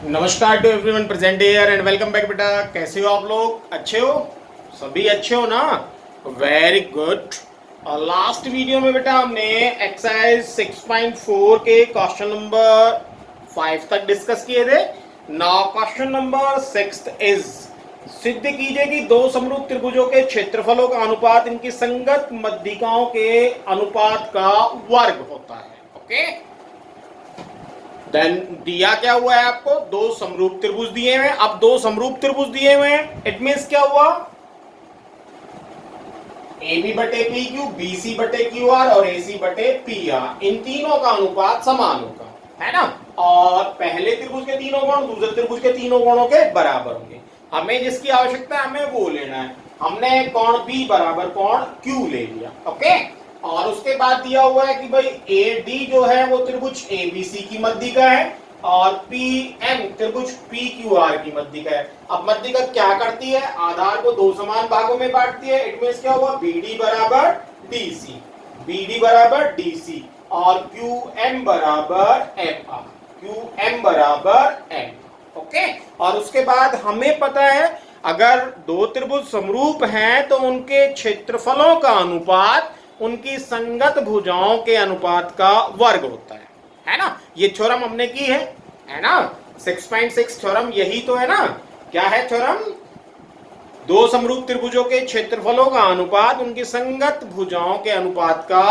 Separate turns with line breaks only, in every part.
नमस्कार to everyone present here and welcome back बेटा। कैसे हो आप लोग? अच्छे हो? सभी अच्छे हो ना? Very good. और लास्ट वीडियो में बेटा हमने एक्सरसाइज 6.4 के क्वेश्चन नंबर 5 तक डिस्कस किए थे। नाउ क्वेश्चन नंबर 6 इज सिद्ध कीजिए कि दो समरूप त्रिभुजों के क्षेत्रफलों का अनुपात इनकी संगत मध्यिकाओं के अनुपात का वर्ग होता है। ओके, देन दिया क्या हुआ है आपको? दो समरूप त्रिभुज दिए हुए हैं। अब दो समरूप त्रिभुज दिए हुए हैं, इट मींस क्या हुआ? ए बी बटे पी क्यू, बी सी बटे क्यू आर और ए सी बटे पी आर, इन तीनों का अनुपात समान होगा, है ना। और पहले त्रिभुज के तीनों कोण दूसरे त्रिभुज के तीनों कोणों के बराबर होंगे। हमें जिसकी आवश्यकता है हमें वो लेना है। हमने कोण बी बराबर कोण क्यू ले लिया। ओके, और उसके बाद दिया हुआ है कि भाई ए डी जो है वो त्रिभुज ए बी सी की मध्यिका है और पी एम त्रिभुज पी क्यू आर की मध्यिका है। अब मध्यिका क्या करती है? आधार को दो समान भागों में बांटती है। इट मींस क्या हुआ? बी डी बराबर डी सी, बी डी बराबर डी सी और क्यू एम बराबर एम आर, क्यू एम बराबर एम। ओके, और उसके बाद हमें पता है अगर दो त्रिभुज समरूप हैं तो उनके क्षेत्रफलों का अनुपात उनकी संगत भुजाओं के अनुपात का वर्ग होता है ना। ये थ्योरम हमने की है ना। 6.6 थ्योरम यही तो है ना। क्या है थ्योरम? दो समरूप त्रिभुजों के क्षेत्रफलों का अनुपात उनकी संगत भुजाओं के अनुपात का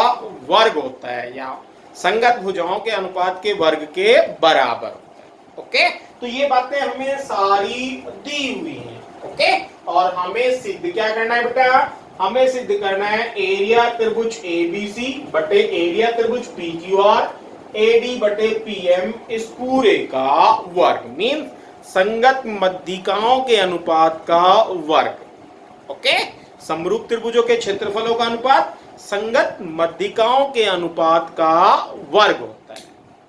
वर्ग होता है या संगत भुजाओं के अनुपात के वर्ग के बराबर होता है। ओके, तो ये बातें हमें सारी दी हुई हैं। ओके, और हमें सिद्ध क्या करना है बेटा? हमें सिद्ध करना है एरिया त्रिभुज एबीसी बटे एरिया त्रिभुज पीक्यूआर एडी बटे पीएम इस पूरे का वर्ग, मीन संगत मध्यिकाओं के अनुपात का वर्ग। ओके, समरूप त्रिभुजों के क्षेत्रफलों का अनुपात संगत मध्यिकाओं के अनुपात का वर्ग होता है।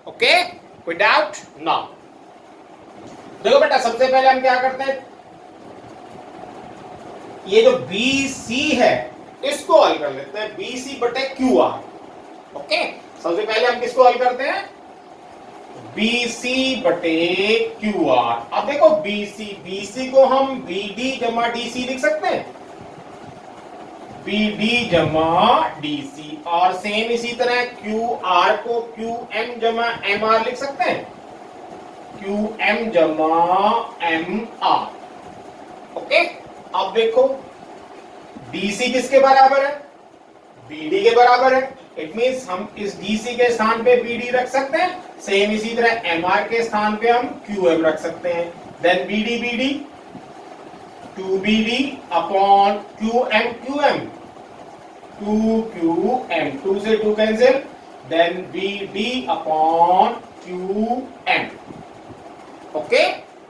ओके, कोई डाउट ना? देखो बेटा, सबसे पहले हम क्या करते हैं, ये जो बी सी है इसको हल कर लेते हैं। बी सी बटे क्यू आर। ओके, सबसे पहले हम किसको हल करते हैं? बी सी बटे क्यू आर। अब देखो बी सी को हम बी डी जमा डी सी लिख सकते हैं, बी डी जमा डी सी, और सेम इसी तरह क्यू आर को क्यू एम जमा एम आर लिख सकते हैं, क्यू एम जमा एम आर। ओके, अब देखो BC किसके बराबर है? BD के बराबर है। इट मींस हम इस DC के स्थान पे BD रख सकते हैं। सेम इसी तरह MR के स्थान पे हम QM रख सकते हैं। Then BD 2BD upon QM 2QM, 2 से 2 cancel, then BD upon QM। Okay,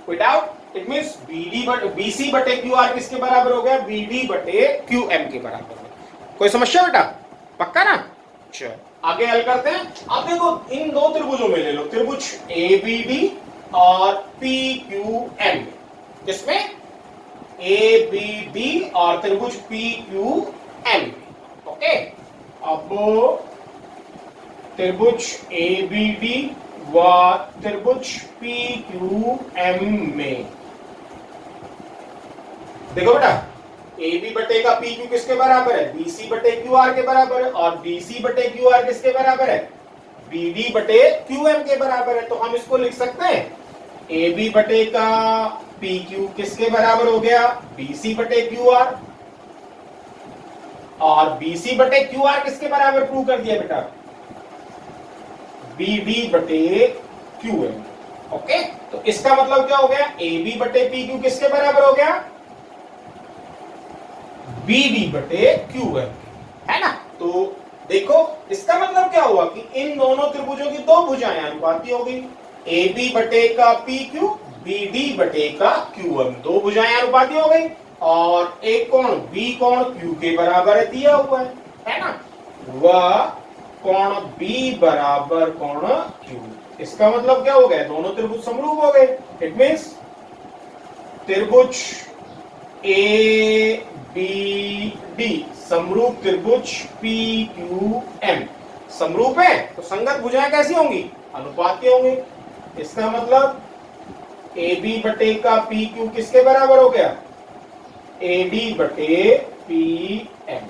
कोई डाउट? इट मींस BC बटे QR किसके बराबर हो गया? BD बटे QM के बराबर हो गया। कोई समस्या बेटा? पक्का ना? चलो आगे हल करते हैं। अब देखो इन दो त्रिभुजों में ले लो, त्रिभुज ABD और PQM, इसमें ABD और त्रिभुज PQM। ओके, अब त्रिभुज ABD व त्रिभुज PQM में देखो बेटा, ए बी बटे का पी क्यू किसके बराबर है? बी सी बटे क्यू आर के बराबर है, और बी सी बटे क्यू आर किसके बराबर है? बी डी बटे क्यू एम के बराबर है। तो हम इसको लिख सकते हैं ए बी बटे का पी क्यू किसके बराबर हो गया? बी सी बटे क्यू आर, और बी सी बटे क्यू आर किसके बराबर प्रूव कर दिया बेटा? बी डी बटे क्यू एम। ओके, तो इसका मतलब क्या हो गया? ए बी बटे पी क्यू किसके बराबर हो गया? BD बटे QM, है ना। तो देखो इसका मतलब क्या हुआ कि इन दोनों त्रिभुजों की दो भुजाएं अनुपाती हो गई। AB बटे का PQ, BD बटे का QM, दो भुजाएं अनुपाती हो गई, और एक कोण B कोण Q के बराबर है दिया हुआ है ना। वह कोण B बराबर कोण Q। इसका मतलब क्या हो गया? दोनों त्रिभुज समरूप हो गए। इट मींस त्रिभुज ABD समरूप त्रिभुज PQM समरूप है तो संगत भुजाएं कैसी होंगी? अनुपाती होंगी। इसका मतलब ए बी बटे का पी क्यू किसके बराबर हो गया? ए डी बटे पी एम।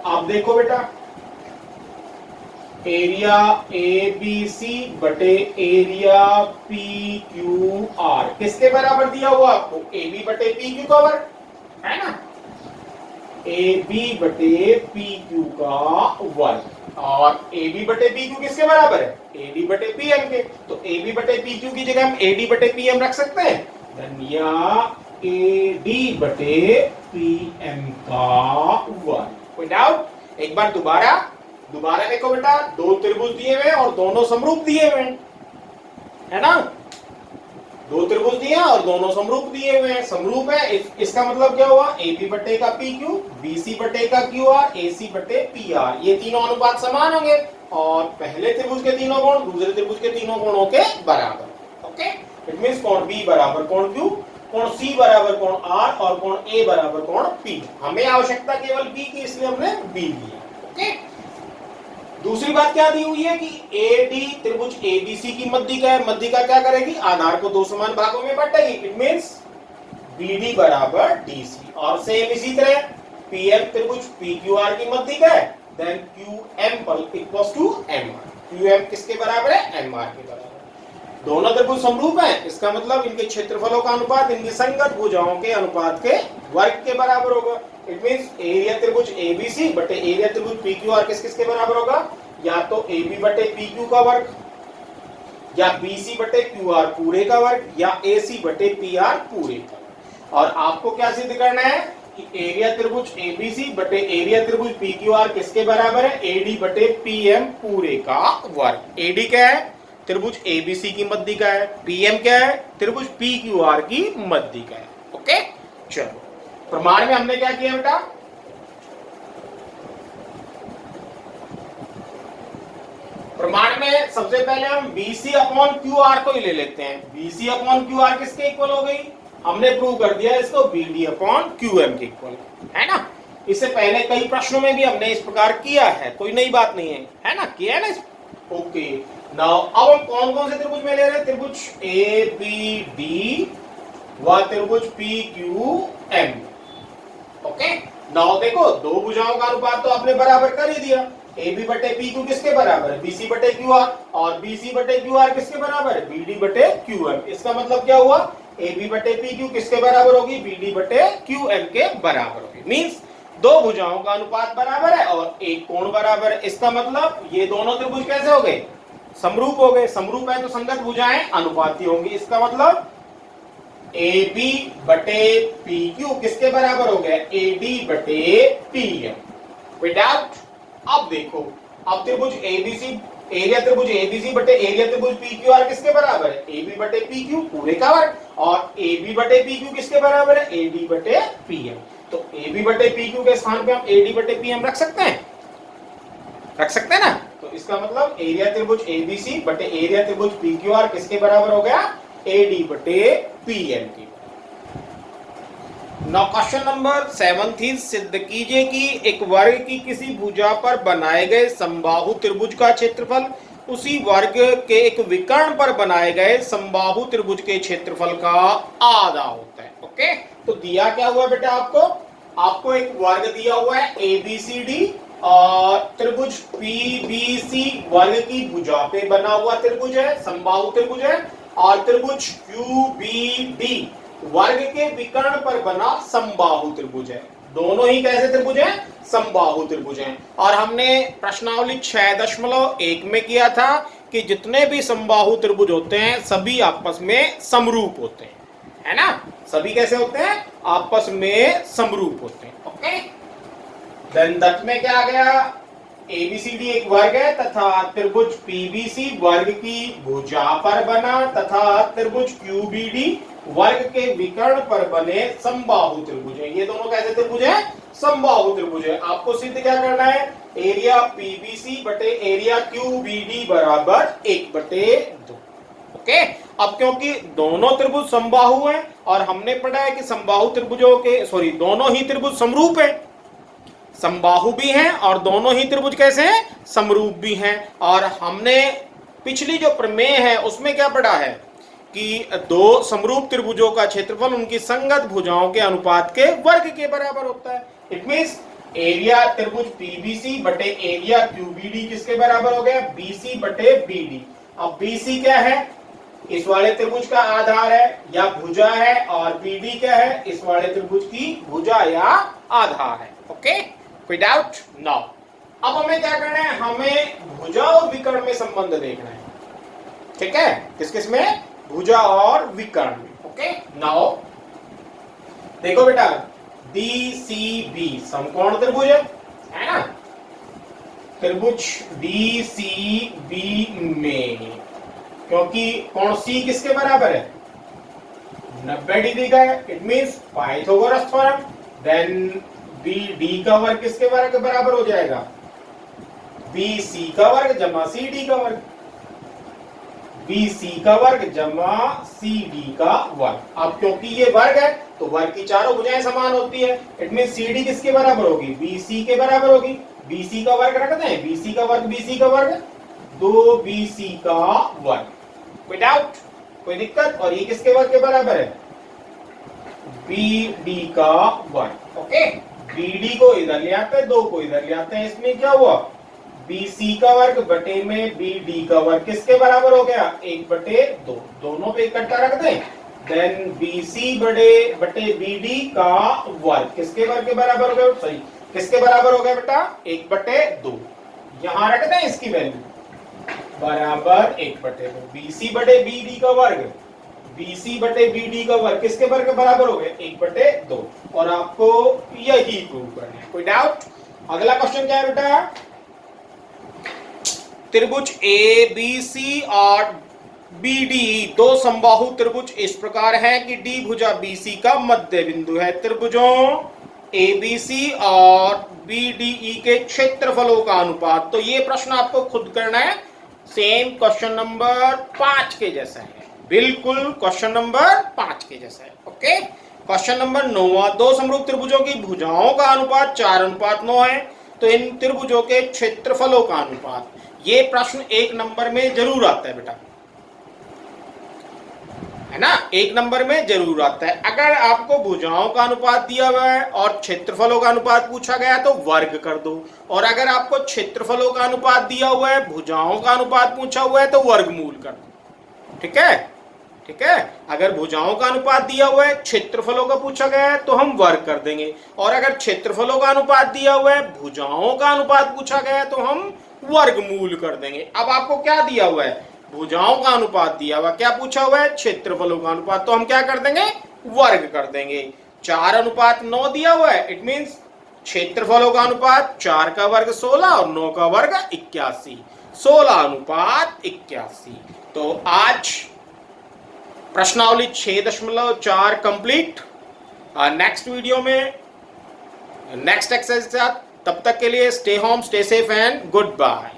आप देखो बेटा, एरिया ए बी सी बटे एरिया पी क्यू आर किसके बराबर दिया हुआ आपको? ए बी बटे पी क्यू का वर्ग, है ना? ए बी बटे पी क्यू का वर्ग। और ए बी बटे पी क्यू किसके बराबर है? ए डी बटे पी एम के। तो ए बी बटे पी क्यू की जगह हम ए डी बटे पी एम रख सकते हैं, या ए डी बटे पी एम का वर्ग। कोई डाउट? एक बार दोबारा देखो बेटा, दो त्रिभुज दिए हुए और दोनों समरूप दिए हुए हैं, है ना? दो त्रिभुज दिए और दोनों समरूप दिए हुए हैं, समरूप है। इसका मतलब क्या हुआ? ए बी बटे का पी क्यू, बी सी बटे का क्यू आर, ए सी बटे पी आर, ये तीनों अनुपात समान होंगे और पहले त्रिभुज के तीनों कोण दूसरे त्रिभुज के तीनों कोणों के बराबर। ओके, इट मींस कोण बी बराबर कोण क्यू, कोण सी बराबर कोण आर और कोण ए बराबर कोण पी। हमें आवश्यकता केवल बी की, इसलिए हमने बी लिया। ओके, दूसरी बात क्या दी हुई है कि ए डी त्रिभुज एबीसी की मध्यिका है। मध्यिका क्या करेगी? आधार को दो समान भागों में बांटेगी। इट मींस बीडी बराबर डीसी। और सेम इसी तरह पीएम त्रिभुज पीक्यूआर की मध्यिका है, then QM equals to MR. QM किसके बराबर है? एमआर के बराबर। दोनों त्रिभुज समरूप हैं, इसका मतलब इनके क्षेत्रफलों का अनुपात इनकी संगत भुजाओं के अनुपात के वर्ग के बराबर होगा। इट मींस एरिया त्रिभुज एबीसी बटे एरिया त्रिभुज पीक्यूआर किसके बराबर होगा? या तो एबी बटे पीक्यू का वर्ग, या बीसी बटे क्यूआर पूरे का वर्ग, या एसी बटे पीआर पूरे का वर्ग। और आपको क्या सिद्ध करना है कि एरिया त्रिभुज एबीसी बटे एरिया त्रिभुज पीक्यूआर किसके बराबर है? एडी बटे पीएम पूरे का वर्ग। एडी क्या है? त्रिभुज एबीसी की मध्यिका है। पीएम क्या है? त्रिभुज पीक्यूआर की मध्यिका है। ओके, चलो प्रमाण में हमने क्या किया बेटा? प्रमाण में सबसे पहले हम BC अपॉन QR को ही ले लेते हैं। BC अपॉन QR किसके इक्वल हो गई? हमने प्रूव कर दिया इसको BD अपॉन QM के इक्वल, है ना? इससे पहले कई प्रश्नों में भी हमने इस प्रकार किया है, कोई नई बात नहीं है ना? किया है ना? ओके, नाउ अब हम कौन कौन से त्रिभुज में ले रहे हैं? त्रिभुज ABD व त्रिभुज PQM। ओके, नाउ देखो, दो भुजाओं का अनुपात तो आपने बराबर कर ही दिया। AB बटे PQ किसके बराबर है? BC बटे QR। और BC बटे QR किसके बराबर है? BD बटे QM। इसका मतलब क्या हुआ? AB बटे PQ किसके बराबर होगी? BD बटे QM के बराबर होगी। मींस दो भुजाओं का अनुपात बराबर है और एक कोण बराबर है। इसका मतलब ये दोनों त्रिभुज कैसे हो गए? समरूप हो गए। समरूप है तो संगत भुजाएं अनुपाती होंगी। इसका मतलब AB बटे PQ किसके बराबर हो गया? AD बटे PM। कोई डाउट? अब देखो, अब त्रिभुज ABC, एरिया त्रिभुज ABC बटे एरिया त्रिभुज PQR किसके बराबर है? AB बटे PQ पूरे का वर्ग। और AB बटे PQ किसके बराबर है? AD बटे PM। तो AB बटे PQ के स्थान पे हम AD बटे PM रख सकते हैं, रख सकते हैं ना? तो इसका मतलब एरिया त्रिभुज ABC बटे एरिया त्रिभुज PQR किसके बराबर हो गया? AD बटे PM की। नाउ क्वेश्चन नंबर 7 सिद्ध कीजिए कि एक वर्ग की किसी भुजा पर बनाए गए समबाहु त्रिभुज का क्षेत्रफल उसी वर्ग के एक विकर्ण पर बनाए गए समबाहु त्रिभुज के क्षेत्रफल का आधा होता है। ओके, तो दिया क्या हुआ बेटा आपको? आपको एक वर्ग दिया हुआ है ABCD और त्रिभुज PBC वर्ग की भुजा पे बना हुआ त्रिभुज है, समबाहु त्रिभुज है। और त्रिभुज QBD वर्ग के विकर्ण पर बना समबाहु त्रिभुज है। दोनों ही कैसे त्रिभुज हैं? समबाहु त्रिभुज हैं। और हमने प्रश्नावली 6.1 में किया था कि जितने भी समबाहु त्रिभुज होते हैं सभी आपस में समरूप होते हैं, है ना? सभी कैसे होते हैं? आपस में समरूप होते हैं। ओके, देन दत्त में क्या आ गया? ABCD एक वर्ग है तथा त्रिभुज PBC वर्ग की भुजा पर बना तथा त्रिभुज QBD वर्ग के विकर्ण पर बने समबाहु त्रिभुज है। ये दोनों कैसे त्रिभुज है? समबाहु त्रिभुज है। आपको सिद्ध क्या करना है? एरिया PBC बटे एरिया QBD बराबर 1/2। ओके, अब क्योंकि दोनों त्रिभुज समबाहु हैं और हमने पढ़ा है कि समबाहु त्रिभुजों के दोनों ही त्रिभुज समरूप हैं, समबाहु भी हैं और दोनों ही त्रिभुज कैसे हैं? समरूप भी हैं। और हमने पिछली जो प्रमेय है उसमें क्या पढ़ा है? कि दो समरूप त्रिभुजों का क्षेत्रफल उनकी संगत भुजाओं के अनुपात के वर्ग के बराबर होता है। इट मींस एरिया त्रिभुज पीबीसी बटे एरिया क्यूबीडी किसके बराबर हो गया? बीसी बटे बीडी। अब बीसी क्या है? इस वाले त्रिभुज का आधार है या भुजा है, और बीडी क्या है? इस वाले त्रिभुज की भुजा या आधार है। ओके, कोई डाउट? नो। अब हमें क्या करना है? हमें भुजा और विकर्ण में संबंध देखना है। ठीक है, किस किस में? भुजा और विकर्ण में। ओके, नाउ देखो बेटा, DCB समकोण त्रिभुज है ना? त्रिभुज DCB में क्योंकि कोण C किसके बराबर है? 90 डिग्री का है। It means Pythagoras theorem. Then BD का वर्ग किसके बराबर हो जाएगा? BC का वर्ग जमा CD का वर्ग। BC का वर्ग जमा CD का वर्ग। अब क्योंकि ये वर्ग है तो वर्ग की चारों भुजाएं समान होती है। इट मींस CD किसके बराबर होगी? BC के बराबर होगी। BC का वर्ग रखते हैं, BC का वर्ग BC का वर्ग 2BC का वर्ग। कोई डाउट? कोई दिक्कत? और ये किसके वर्ग के बराबर है? BD का वर्ग। ओके, BD को इधर ले आते हैं, 2 को इधर ले आते हैं। इसमें क्या हुआ? BC का वर्ग बटे में BD का वर्ग किसके बराबर हो गया? 1/2। दोनों पे इकट्ठा रख दें। देन BC बटे BD का वर्ग किसके वर्ग के बराबर हो गया? सही, किसके बराबर हो गया बेटा? 1/2। यहां रख दें इसकी वैल्यू बराबर 1/2। BC बटे BD का वर्ग, BC बटे BD का वर्ग किसके वर्ग के बराबर हो गए? 1/2। और आपको यही प्रूव करना है। कोई डाउट? अगला क्वेश्चन क्या है बेटा? त्रिभुज ABC और BD दो समबाहु त्रिभुज इस प्रकार है कि D भुजा BC का मध्य बिंदु है। त्रिभुजों ABC और BDE के क्षेत्रफलों का अनुपात। तो ये प्रश्न आपको खुद करना है। सेम क्वेश्चन नंबर 5 के जैसा है, बिल्कुल क्वेश्चन नंबर 5 के जैसा है। ओके, क्वेश्चन नंबर 9, दो समरूप त्रिभुजों की भुजाओं का अनुपात 4:9 है, तो इन त्रिभुजों के क्षेत्रफलों का अनुपात। ये प्रश्न 1 नंबर में जरूर आता है बेटा, है ना? 1 नंबर में जरूर आता है। अगर आपको भुजाओं का अनुपात दिया हुआ है और क्षेत्रफलों का अनुपात पूछा गया तो वर्ग कर दो, और अगर आपको क्षेत्रफलों का अनुपात दिया हुआ है, भुजाओं का अनुपात पूछा हुआ है तो वर्गमूल कर दो। ठीक है, ठीक है। अगर भुजाओं का अनुपात दिया हुआ है, क्षेत्रफलों का पूछा गया है तो हम वर्ग कर देंगे, और अगर क्षेत्रफलों का अनुपात दिया हुआ है, भुजाओं का अनुपात पूछा गया है तो हम वर्गमूल कर देंगे। अब आपको क्या दिया हुआ है? भुजाओं का अनुपात दिया हुआ, क्या पूछा हुआ है? क्षेत्रफलों का अनुपात। तो हम क्या कर देंगे? वर्ग कर देंगे। 4:9 दिया हुआ है, इट मींस क्षेत्रफलों का अनुपात 4 का वर्ग 16 और 9 का वर्ग 81, 16:81। तो आज प्रश्नावली 6.4 कंप्लीट। नेक्स्ट वीडियो में नेक्स्ट एक्सरसाइज के साथ, तब तक के लिए stay home, stay safe and good bye.